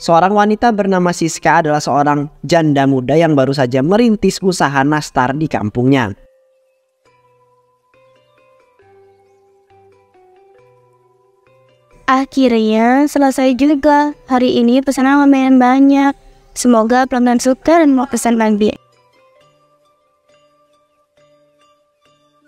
Seorang wanita bernama Siska adalah seorang janda muda yang baru saja merintis usaha nastar di kampungnya. Akhirnya selesai juga. Hari ini pesanan lumayan banyak. Semoga pelanggan suka dan mau pesan lagi.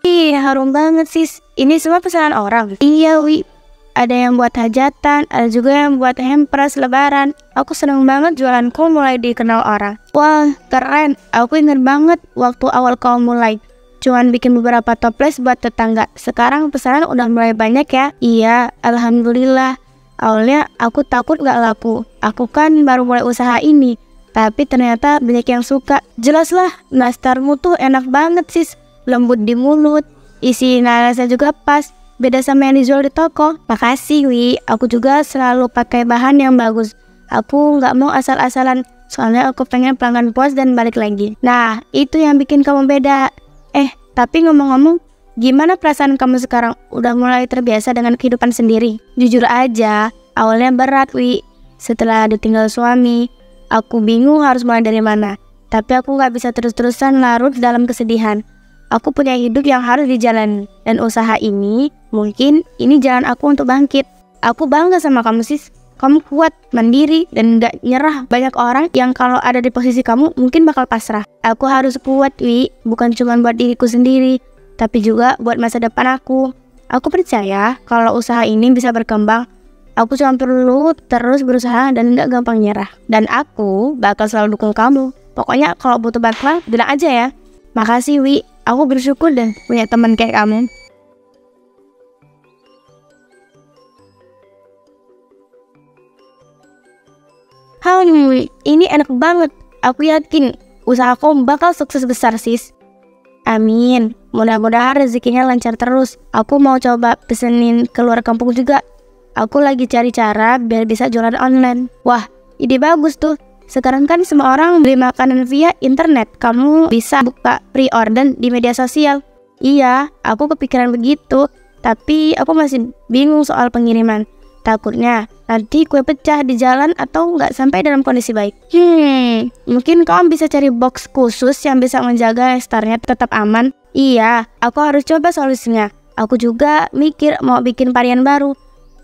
Ih, harum banget sis. Ini semua pesanan orang. Iya Wi. Ada yang buat hajatan, ada juga yang buat hampers lebaran. Aku seneng banget jualanku mulai dikenal orang. Wah, keren. Aku inget banget waktu awal kau mulai. Cuman bikin beberapa toples buat tetangga. Sekarang pesanan udah mulai banyak ya. Iya, alhamdulillah. Awalnya aku takut gak laku. Aku kan baru mulai usaha ini. Tapi ternyata banyak yang suka. Jelaslah, nastarmu tuh enak banget sis. Lembut di mulut. Isi narasnya juga pas. Beda sama yang dijual di toko. Makasih Wi, aku juga selalu pakai bahan yang bagus. Aku nggak mau asal-asalan, soalnya aku pengen pelanggan puas dan balik lagi. Nah, itu yang bikin kamu beda. Tapi ngomong-ngomong, gimana perasaan kamu sekarang? Udah mulai terbiasa dengan kehidupan sendiri? Jujur aja, awalnya berat Wi. Setelah ditinggal suami, aku bingung harus mulai dari mana. Tapi aku nggak bisa terus-terusan larut dalam kesedihan. Aku punya hidup yang harus dijalani. Dan usaha ini, mungkin ini jalan aku untuk bangkit. Aku bangga sama kamu sis. Kamu kuat, mandiri, dan gak nyerah. Banyak orang yang kalau ada di posisi kamu mungkin bakal pasrah. Aku harus kuat Wi. Bukan cuma buat diriku sendiri, tapi juga buat masa depan aku. Aku percaya kalau usaha ini bisa berkembang. Aku cuma perlu terus berusaha dan gak gampang nyerah. Dan aku bakal selalu dukung kamu. Pokoknya kalau butuh bantuan, bilang aja ya. Makasih Wi. Aku bersyukur deh punya teman kayak kamu. Wi, ini enak banget. Aku yakin usahaku bakal sukses besar sis. Amin. Mudah-mudahan rezekinya lancar terus. Aku mau coba pesenin keluar kampung juga. Aku lagi cari cara biar bisa jualan online. Wah, ide bagus tuh. Sekarang kan semua orang beli makanan via internet. Kamu bisa buka pre-order di media sosial. Iya, aku kepikiran begitu. Tapi aku masih bingung soal pengiriman. Takutnya nanti kue pecah di jalan atau nggak sampai dalam kondisi baik. Mungkin kamu bisa cari box khusus yang bisa menjaga nastarnya tetap aman. Iya, aku harus coba solusinya. Aku juga mikir mau bikin varian baru.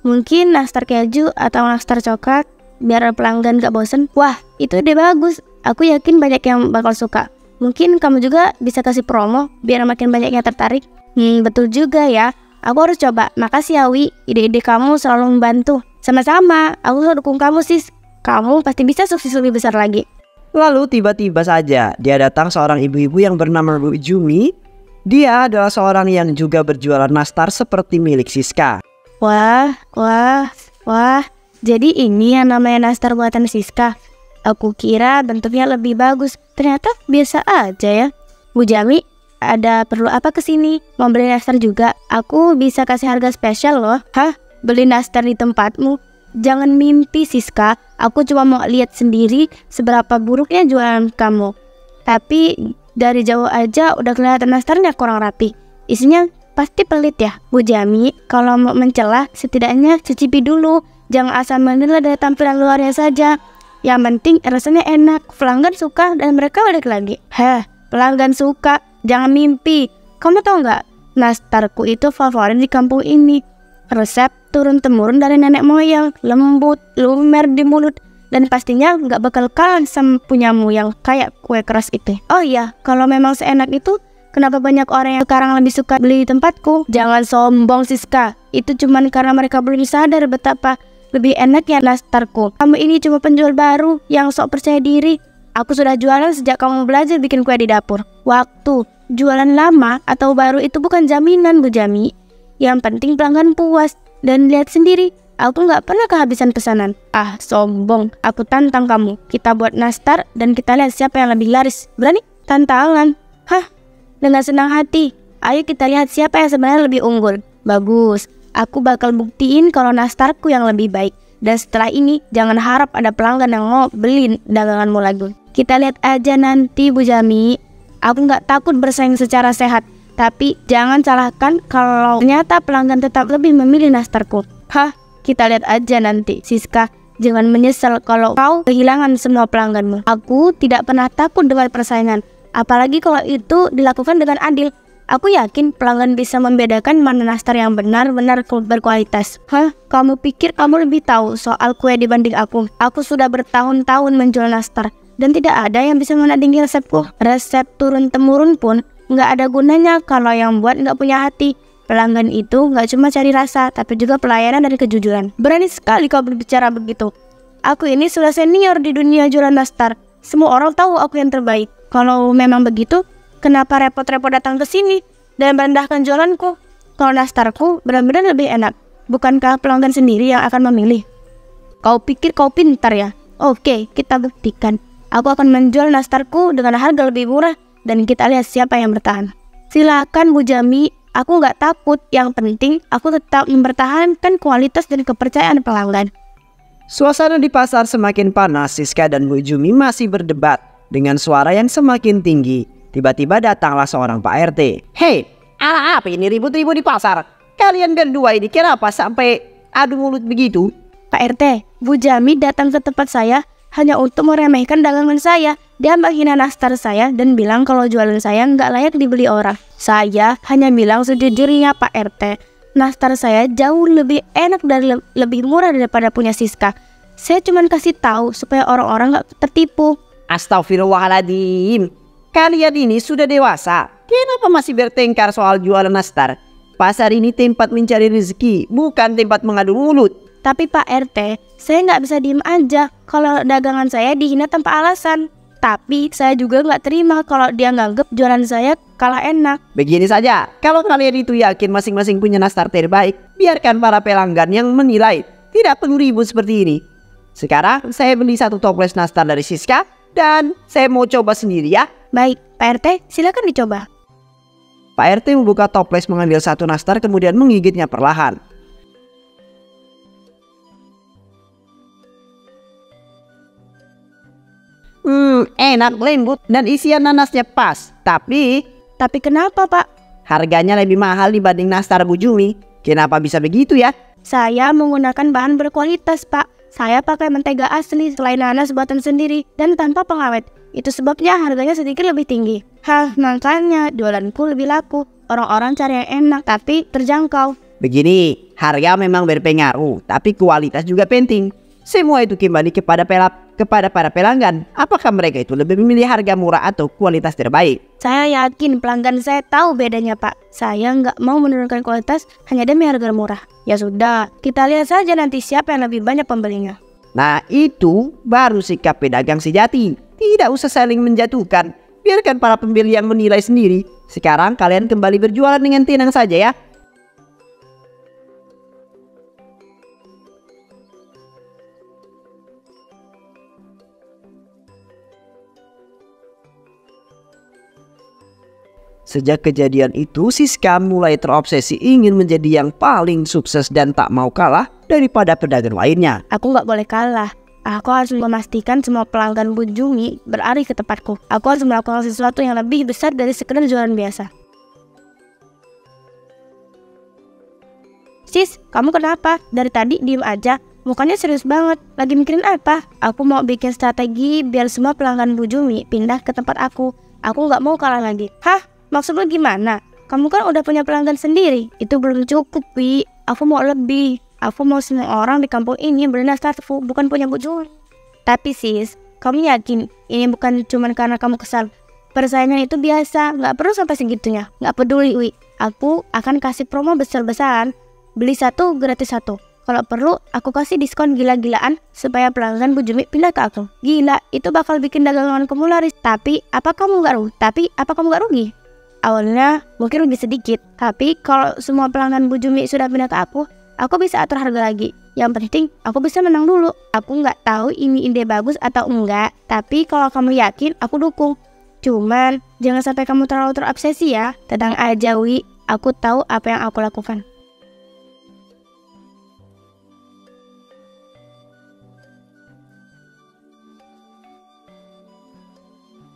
Mungkin nastar keju atau nastar coklat. Biar pelanggan gak bosen. Wah, itu ide bagus. Aku yakin banyak yang bakal suka. Mungkin kamu juga bisa kasih promo biar makin banyak yang tertarik. Betul juga ya. Aku harus coba. Makasih ya Wi. Ide-ide kamu selalu membantu. Sama-sama. Aku selalu dukung kamu sis. Kamu pasti bisa sukses lebih besar lagi. Lalu tiba-tiba saja dia datang seorang ibu-ibu yang bernama Bu Jumi. Dia adalah seorang yang juga berjualan nastar seperti milik Siska. Wah. Jadi ini yang namanya nastar buatan Siska. Aku kira bentuknya lebih bagus. Ternyata biasa aja ya. Bu Jami, ada perlu apa kesini? Mau beli nastar juga? Aku bisa kasih harga spesial loh. Hah? Beli nastar di tempatmu? Jangan mimpi Siska. Aku cuma mau lihat sendiri seberapa buruknya jualan kamu. Tapi dari jauh aja udah kelihatan nastarnya kurang rapi. Isinya pasti pelit ya. Bu Jami, kalau mau mencela setidaknya cicipi dulu. Jangan asal menilai dari tampilan luarnya saja. Yang penting rasanya enak, pelanggan suka dan mereka balik lagi. Pelanggan suka, jangan mimpi. Kamu tahu nggak? Nastarku itu favorit di kampung ini. Resep turun-temurun dari nenek moyang, lembut, lumer di mulut, dan pastinya nggak bakal kalah sama punyamu yang kayak kue keras itu. Oh iya, kalau memang seenak itu, kenapa banyak orang yang sekarang lebih suka beli di tempatku? Jangan sombong Siska. Itu cuman karena mereka belum sadar betapa lebih enak ya nastarku. Kamu ini cuma penjual baru yang sok percaya diri. Aku sudah jualan sejak kamu belajar bikin kue di dapur. Waktu jualan lama atau baru itu bukan jaminan Bu Jami. Yang penting pelanggan puas. Dan lihat sendiri, aku nggak pernah kehabisan pesanan. Sombong. Aku tantang kamu. Kita buat nastar dan kita lihat siapa yang lebih laris. Berani? Tantangan. Dengan senang hati. Ayo kita lihat siapa yang sebenarnya lebih unggul. Bagus. Aku bakal buktiin kalau nastarku yang lebih baik. Dan setelah ini, jangan harap ada pelanggan yang mau beli daganganmu lagi. Kita lihat aja nanti Bu Jami. Aku nggak takut bersaing secara sehat. Tapi jangan salahkan kalau ternyata pelanggan tetap lebih memilih nastarku. Kita lihat aja nanti Siska. Jangan menyesal kalau kau kehilangan semua pelangganmu. Aku tidak pernah takut dengan persaingan, apalagi kalau itu dilakukan dengan adil. Aku yakin pelanggan bisa membedakan mana nastar yang benar-benar berkualitas. Hah? Kamu pikir kamu lebih tahu soal kue dibanding aku? Aku sudah bertahun-tahun menjual nastar dan tidak ada yang bisa menandingi resepku. Resep turun-temurun pun nggak ada gunanya kalau yang buat nggak punya hati. Pelanggan itu nggak cuma cari rasa, tapi juga pelayanan dan kejujuran. Berani sekali kau berbicara begitu. Aku ini sudah senior di dunia jualan nastar. Semua orang tahu aku yang terbaik. Kalau memang begitu, kenapa repot-repot datang ke sini dan merendahkan jualanku? Kalau nastarku benar-benar lebih enak, bukankah pelanggan sendiri yang akan memilih? Kau pikir kau pintar ya? Oke, kita buktikan. Aku akan menjual nastarku dengan harga lebih murah dan kita lihat siapa yang bertahan. Silakan Bu Jami, aku nggak takut. Yang penting aku tetap mempertahankan kualitas dan kepercayaan pelanggan. Suasana di pasar semakin panas. Siska dan Bu Jumi masih berdebat dengan suara yang semakin tinggi. Tiba-tiba datanglah seorang Pak RT. Hei, apa ini ribut-ribut di pasar? Kalian berdua ini kenapa sampai adu mulut begitu? Pak RT, Bu Jami datang ke tempat saya hanya untuk meremehkan dagangan saya. Dia menghina nastar saya dan bilang kalau jualan saya nggak layak dibeli orang. Saya hanya bilang sejujurnya Pak RT, nastar saya jauh lebih enak dan lebih murah daripada punya Siska. Saya cuma kasih tahu supaya orang-orang nggak tertipu. Astagfirullahaladzim. Kalian ini sudah dewasa. Kenapa masih bertengkar soal jualan nastar? Pasar ini tempat mencari rezeki, bukan tempat mengadu mulut. Tapi Pak RT, saya nggak bisa diem aja kalau dagangan saya dihina tanpa alasan. Tapi saya juga nggak terima kalau dia nganggep jualan saya kalah enak. Begini saja, kalau kalian itu yakin masing-masing punya nastar terbaik, biarkan para pelanggan yang menilai. Tidak perlu ribut seperti ini. Sekarang saya beli satu toples nastar dari Siska dan saya mau coba sendiri ya. Baik, Pak RT, silakan dicoba. Pak RT membuka toples, mengambil satu nastar, kemudian menggigitnya perlahan. Enak, lembut, dan isian nanasnya pas. Tapi kenapa Pak? harganya lebih mahal dibanding nastar Bu Jumi. Kenapa bisa begitu ya? Saya menggunakan bahan berkualitas Pak. Saya pakai mentega asli selain nanas buatan sendiri dan tanpa pengawet. Itu sebabnya harganya sedikit lebih tinggi. Hah, makanya jualanku lebih laku. Orang-orang cari yang enak tapi terjangkau. Begini, harga memang berpengaruh, tapi kualitas juga penting. Semua itu kembali kepada para pelanggan. Apakah mereka itu lebih memilih harga murah atau kualitas terbaik? Saya yakin pelanggan saya tahu bedanya Pak. Saya nggak mau menurunkan kualitas hanya demi harga murah. Ya sudah, kita lihat saja nanti siapa yang lebih banyak pembelinya. Nah, itu baru sikap pedagang sejati. Tidak usah saling menjatuhkan. Biarkan para pembeli yang menilai sendiri. Sekarang kalian kembali berjualan dengan tenang saja ya. Sejak kejadian itu, Siska mulai terobsesi ingin menjadi yang paling sukses dan tak mau kalah daripada pedagang lainnya. Aku nggak boleh kalah. Aku harus memastikan semua pelanggan Bu Jumi beralih ke tempatku. Aku harus melakukan sesuatu yang lebih besar dari sekedar jualan biasa. Sis, kamu kenapa? Dari tadi diem aja. Mukanya serius banget. Lagi mikirin apa? Aku mau bikin strategi biar semua pelanggan Bu Jumi pindah ke tempat aku. Aku nggak mau kalah lagi. Hah? Maksud lu gimana? Kamu kan udah punya pelanggan sendiri. Itu belum cukup, Wi. Aku mau lebih. Aku mau semua orang di kampung ini beli nastarku, bukan punya Bu Jumi. Tapi sis, kamu yakin ini bukan cuma karena kamu kesal? Persaingan itu biasa, nggak perlu sampai segitunya. Nggak peduli, Wi. Aku akan kasih promo besar-besaran. Beli satu, gratis satu. Kalau perlu, aku kasih diskon gila-gilaan supaya pelanggan Bu Jumi pindah ke aku. Gila, itu bakal bikin daganganku laris. Tapi apa kamu nggak rugi? Awalnya mungkin rugi sedikit, tapi kalau semua pelanggan Bu Jumi sudah pindah ke aku bisa atur harga lagi. Yang penting aku bisa menang dulu. Aku nggak tahu ini ide bagus atau enggak, tapi kalau kamu yakin aku dukung. Cuman jangan sampai kamu terlalu terobsesi ya. Tenang aja Wi, aku tahu apa yang aku lakukan.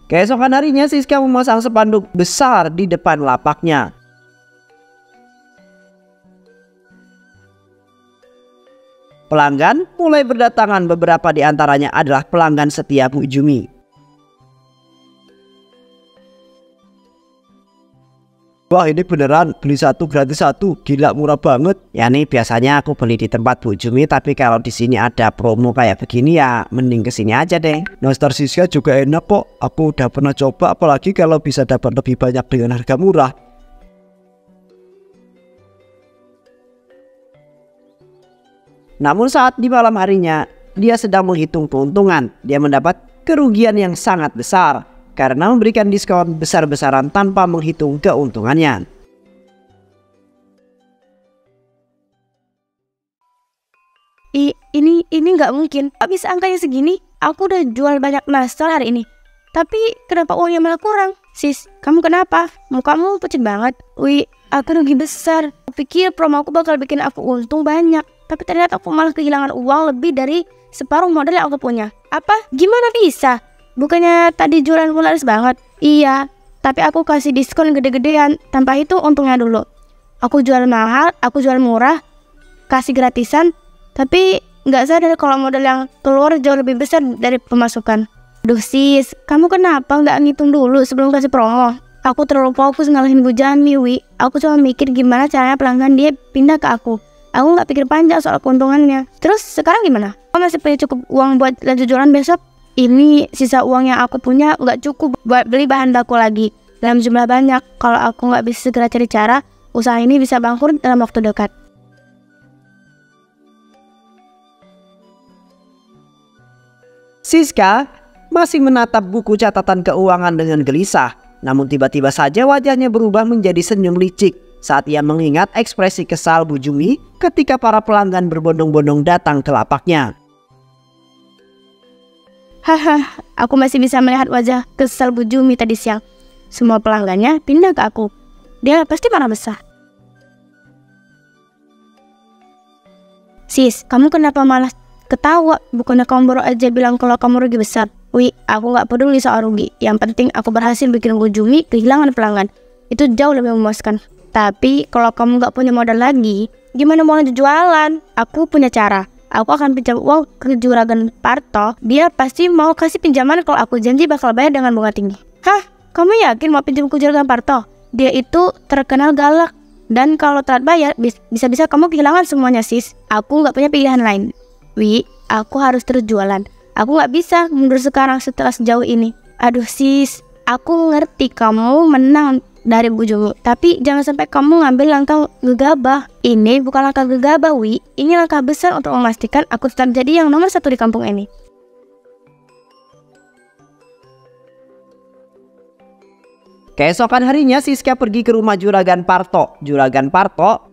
Keesokan harinya, Siska memasang spanduk besar di depan lapaknya. Pelanggan mulai berdatangan, beberapa di antaranya adalah pelanggan setia Bu Jumi. Wah, ini beneran beli satu gratis satu, gila murah banget. Ya nih biasanya aku beli di tempat Bu Jumi, tapi kalau di sini ada promo kayak begini ya mending kesini aja deh. Nastar Siska juga enak kok, aku udah pernah coba, apalagi kalau bisa dapat lebih banyak dengan harga murah. Namun saat di malam harinya, dia sedang menghitung keuntungan. Dia mendapat kerugian yang sangat besar karena memberikan diskon besar-besaran tanpa menghitung keuntungannya. Ini nggak mungkin. Gak bisa angkanya segini. Aku udah jual banyak nastar hari ini. Tapi kenapa uangnya malah kurang? Sis, kamu kenapa? Mukamu pucat banget. Wih, aku rugi besar. Aku pikir promo aku bakal bikin aku untung banyak. Tapi ternyata aku malah kehilangan uang lebih dari separuh modal yang aku punya. Apa? Gimana bisa? Bukannya tadi jualan laris banget? Iya, tapi aku kasih diskon gede-gedean tanpa hitung untungnya dulu. Aku jual mahal, aku jual murah, kasih gratisan, tapi nggak sadar kalau modal yang keluar jauh lebih besar dari pemasukan. Duh sis, kamu kenapa nggak ngitung dulu sebelum kasih promo? Aku terlalu fokus ngalahin Bu Jami, Wi. Aku cuma mikir gimana caranya pelanggan dia pindah ke aku. Aku nggak pikir panjang soal keuntungannya. Terus sekarang gimana? Kamu masih punya cukup uang buat lanjut jualan besok? Ini sisa uang yang aku punya nggak cukup buat beli bahan baku lagi dalam jumlah banyak. Kalau aku nggak bisa segera cari cara, usaha ini bisa bangkrut dalam waktu dekat. Siska masih menatap buku catatan keuangan dengan gelisah. Namun tiba-tiba saja wajahnya berubah menjadi senyum licik saat ia mengingat ekspresi kesal Bu Jumi ketika para pelanggan berbondong-bondong datang ke lapaknya. Haha, aku masih bisa melihat wajah kesal Bu Jumi tadi siang. Semua pelanggannya pindah ke aku. Dia pasti marah besar. Sis, kamu kenapa malah ketawa? Bukannya kamu baru aja bilang kalau kamu rugi besar? Wih, aku gak peduli soal rugi. Yang penting aku berhasil bikin Bu Jumi kehilangan pelanggan. Itu jauh lebih memuaskan. Tapi kalau kamu gak punya modal lagi, gimana mau lanjut jualan? Aku punya cara. Aku akan pinjam uang ke Juragan Parto. Dia pasti mau kasih pinjaman kalau aku janji bakal bayar dengan bunga tinggi. Hah? Kamu yakin mau pinjam ke Juragan Parto? Dia itu terkenal galak. Dan kalau telat bayar, bisa-bisa kamu kehilangan semuanya sis. Aku gak punya pilihan lain. Wi, aku harus terus jualan. Aku gak bisa mundur sekarang setelah sejauh ini. Aduh sis, aku ngerti kamu menang dari Bu Jumi, tapi jangan sampai kamu ngambil langkah gegabah. Ini bukan langkah gegabah, Wi. Ini langkah besar untuk memastikan aku tetap jadi yang nomor 1 di kampung ini. Keesokan harinya Siska pergi ke rumah Juragan Parto. Juragan Parto,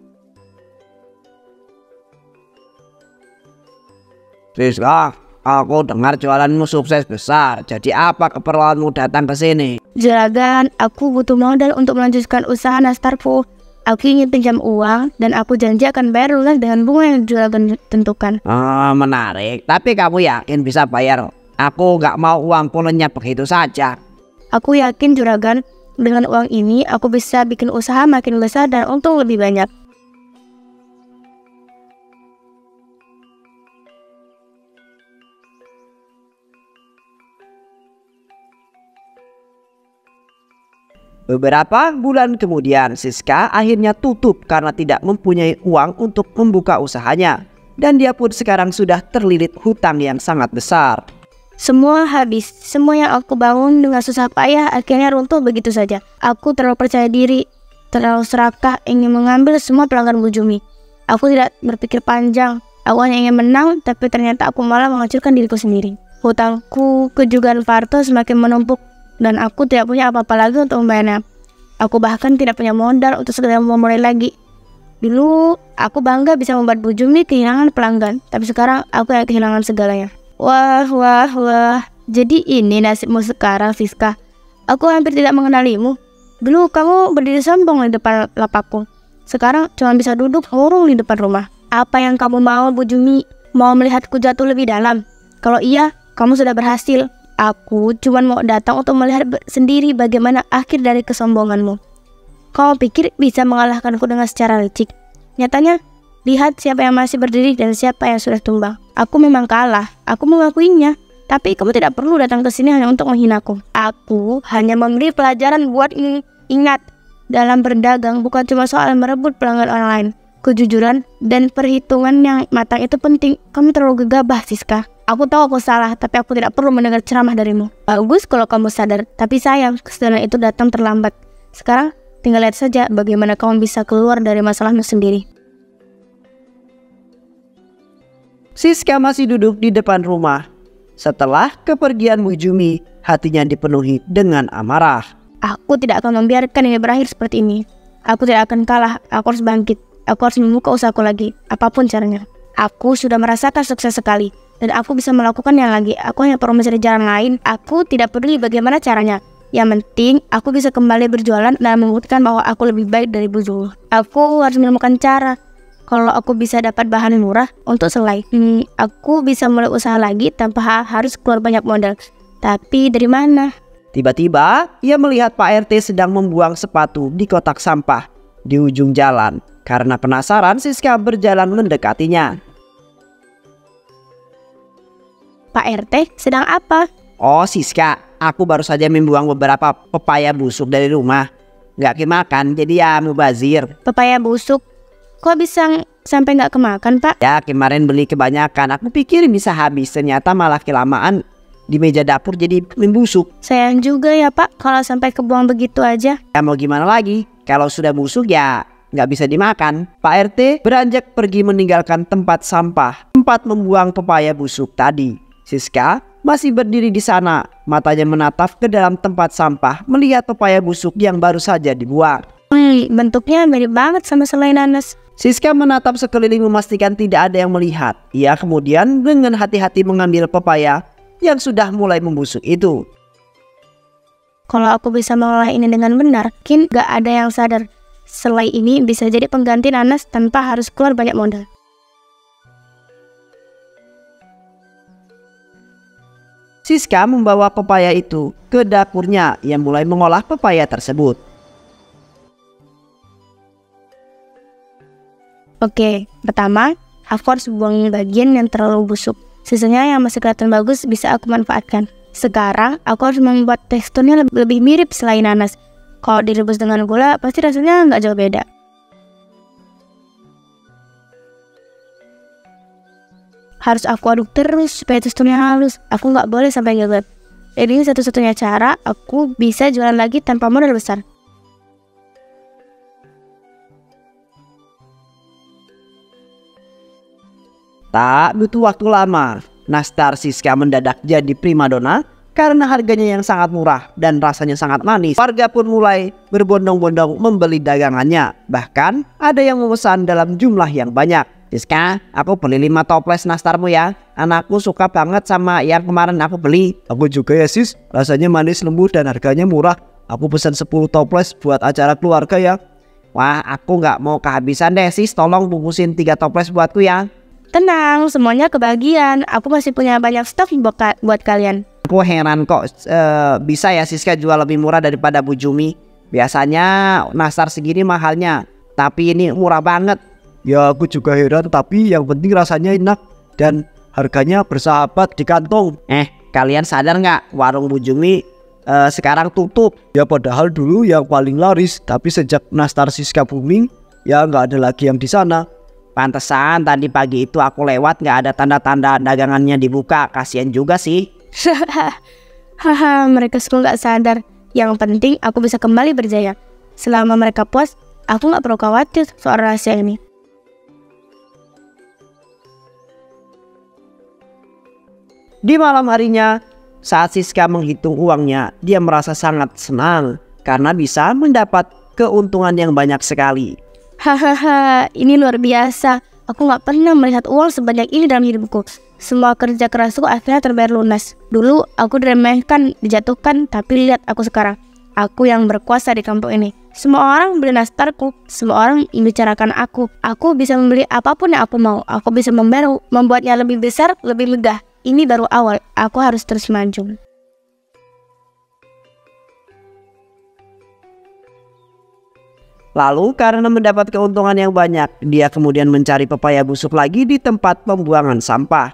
Siska, aku dengar jualanmu sukses besar. Jadi apa keperluanmu datang ke sini? Juragan, aku butuh modal untuk melanjutkan usaha nastarku. Aku ingin pinjam uang dan aku janji akan bayar lunas dengan bunga yang Juragan tentukan. Oh, menarik. Tapi kamu yakin bisa bayar? Aku gak mau uangku lenyap begitu saja. Aku yakin Juragan, dengan uang ini aku bisa bikin usaha makin besar dan untung lebih banyak. Beberapa bulan kemudian Siska akhirnya tutup karena tidak mempunyai uang untuk membuka usahanya. Dan dia pun sekarang sudah terlilit hutang yang sangat besar. Semua habis, semua yang aku bangun dengan susah payah akhirnya runtuh begitu saja. Aku terlalu percaya diri, terlalu serakah ingin mengambil semua pelanggan Bu Jumi. Aku tidak berpikir panjang, aku hanya ingin menang, tapi ternyata aku malah menghancurkan diriku sendiri. Hutangku ke Juragan Parto semakin menumpuk dan aku tidak punya apa-apa lagi untuk membayarnya. Aku bahkan tidak punya modal untuk segera memulai lagi. Dulu aku bangga bisa membuat Bu Jumi kehilangan pelanggan, tapi sekarang aku yang kehilangan segalanya. Wah, jadi ini nasibmu sekarang Siska. Aku hampir tidak mengenalimu. Dulu kamu berdiri sombong di depan lapakku. Sekarang cuma bisa duduk murung di depan rumah. Apa yang kamu mau Bu Jumi? Mau melihatku jatuh lebih dalam? Kalau iya, kamu sudah berhasil. Aku cuma mau datang untuk melihat sendiri bagaimana akhir dari kesombonganmu. Kamu pikir bisa mengalahkanku dengan secara licik? Nyatanya, Lihat siapa yang masih berdiri dan siapa yang sudah tumbang. Aku memang kalah, aku mengakuinya. Tapi kamu tidak perlu datang ke sini hanya untuk menghinaku. Aku hanya memberi pelajaran buat ingat, dalam berdagang bukan cuma soal merebut pelanggan online. Kejujuran dan perhitungan yang matang itu penting. Kamu terlalu gegabah, Siska. Aku tahu aku salah, tapi aku tidak perlu mendengar ceramah darimu. Bagus kalau kamu sadar, tapi sayang, kesadaran itu datang terlambat. Sekarang, tinggal lihat saja bagaimana kamu bisa keluar dari masalahmu sendiri. Siska masih duduk di depan rumah. Setelah kepergian Mujumi, hatinya dipenuhi dengan amarah. Aku tidak akan membiarkan ini berakhir seperti ini. Aku tidak akan kalah, aku harus bangkit. Aku harus membuka usahaku lagi, apapun caranya. Aku sudah merasakan sukses sekali, dan aku bisa melakukan yang lagi. Aku hanya perlu mencari jalan lain. Aku tidak peduli bagaimana caranya. Yang penting, aku bisa kembali berjualan dan membuktikan bahwa aku lebih baik dari dulu. Aku harus menemukan cara. Kalau aku bisa dapat bahan murah untuk selai, aku bisa mulai usaha lagi tanpa harus keluar banyak modal. Tapi dari mana? Tiba-tiba, ia melihat Pak RT sedang membuang sepatu di kotak sampah di ujung jalan. Karena penasaran, Siska berjalan mendekatinya. Pak RT, sedang apa? Oh Siska, aku baru saja membuang beberapa pepaya busuk dari rumah. Nggak kemakan, jadi ya mubazir. Pepaya busuk? Kok bisa sampai nggak kemakan, Pak? Ya kemarin beli kebanyakan, aku pikir bisa habis. Ternyata malah kelamaan di meja dapur jadi membusuk. Sayang juga ya Pak, kalau sampai kebuang begitu aja. Ya mau gimana lagi, kalau sudah busuk ya nggak bisa dimakan. Pak RT beranjak pergi meninggalkan tempat sampah, tempat membuang pepaya busuk tadi. Siska masih berdiri di sana, matanya menatap ke dalam tempat sampah, melihat pepaya busuk yang baru saja dibuang. Bentuknya mirip banget sama selai nanas. Siska menatap sekeliling memastikan tidak ada yang melihat. Ia kemudian dengan hati-hati mengambil pepaya yang sudah mulai membusuk itu. Kalau aku bisa mengolah ini dengan benar, mungkin gak ada yang sadar. Selai ini bisa jadi pengganti nanas tanpa harus keluar banyak modal. Siska membawa pepaya itu ke dapurnya yang mulai mengolah pepaya tersebut. Oke, pertama, aku harus buang bagian yang terlalu busuk. Sisanya yang masih kelihatan bagus bisa aku manfaatkan. Sekarang, aku harus membuat teksturnya lebih mirip selai nanas. Kalau direbus dengan gula, pasti rasanya nggak jauh beda. Harus aku aduk terus supaya teksturnya halus. Aku nggak boleh sampai gagal. Ini satu-satunya cara aku bisa jualan lagi tanpa modal besar. Tak butuh waktu lama, nastar Siska mendadak jadi primadona karena harganya yang sangat murah dan rasanya sangat manis. Warga pun mulai berbondong-bondong membeli dagangannya. Bahkan ada yang memesan dalam jumlah yang banyak. Siska, aku beli 5 toples nastarmu ya. Anakku suka banget sama yang kemarin aku beli. Aku juga ya sis, rasanya manis lembut dan harganya murah. Aku pesan 10 toples buat acara keluarga ya. Wah, aku nggak mau kehabisan deh sis, tolong bungkusin 3 toples buatku ya. Tenang, semuanya kebagian. Aku masih punya banyak stok buat kalian. Aku heran kok bisa ya Siska jual lebih murah daripada Bu Jumi. Biasanya nastar segini mahalnya, tapi ini murah banget. Ya aku juga heran, tapi yang penting rasanya enak dan harganya bersahabat di kantong. Kalian sadar nggak warung Bu Jumi sekarang tutup? Ya padahal dulu yang paling laris, tapi sejak nastar Siska booming ya nggak ada lagi yang di sana. Pantesan tadi pagi itu aku lewat nggak ada tanda-tanda dagangannya dibuka. Kasian juga sih. Haha, mereka semua nggak sadar. Yang penting aku bisa kembali berjaya. Selama mereka puas, aku nggak perlu khawatir soal rahasia ini. Di malam harinya, saat Siska menghitung uangnya, dia merasa sangat senang karena bisa mendapat keuntungan yang banyak sekali. Hahaha, ini luar biasa. Aku gak pernah melihat uang sebanyak ini dalam hidupku. Semua kerja kerasku akhirnya terbayar lunas. Dulu aku diremehkan, dijatuhkan, tapi lihat aku sekarang. Aku yang berkuasa di kampung ini. Semua orang beli nastarku, semua orang membicarakan aku. Aku bisa membeli apapun yang aku mau. Aku bisa membuatnya lebih besar, lebih megah. Ini baru awal, aku harus terus maju. Lalu karena mendapat keuntungan yang banyak, dia kemudian mencari pepaya busuk lagi di tempat pembuangan sampah.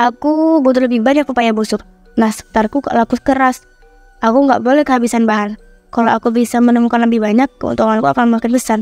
Aku butuh lebih banyak pepaya busuk. Nah, sekitarku laku keras. Aku nggak boleh kehabisan bahan. Kalau aku bisa menemukan lebih banyak, keuntunganku akan makin besar.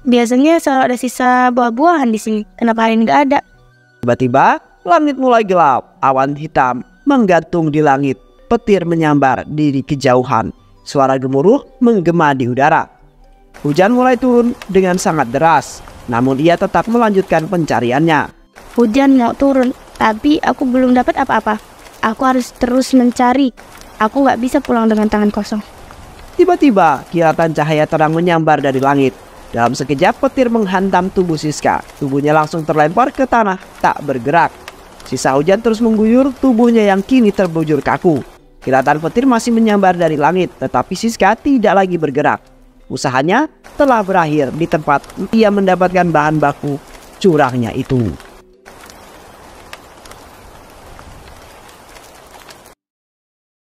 Biasanya selalu ada sisa buah-buahan di sini. Kenapa hari ini nggak ada? Tiba-tiba langit mulai gelap, awan hitam menggantung di langit, petir menyambar di kejauhan, suara gemuruh menggema di udara. Hujan mulai turun dengan sangat deras, namun ia tetap melanjutkan pencariannya. Hujan mau turun, tapi aku belum dapat apa-apa. Aku harus terus mencari. Aku nggak bisa pulang dengan tangan kosong. Tiba-tiba kilatan cahaya terang menyambar dari langit. Dalam sekejap petir menghantam tubuh Siska. Tubuhnya langsung terlempar ke tanah, tak bergerak. Sisa hujan terus mengguyur tubuhnya yang kini terbujur kaku. Kilatan petir masih menyambar dari langit, tetapi Siska tidak lagi bergerak. Usahanya telah berakhir di tempat ia mendapatkan bahan baku curangnya itu.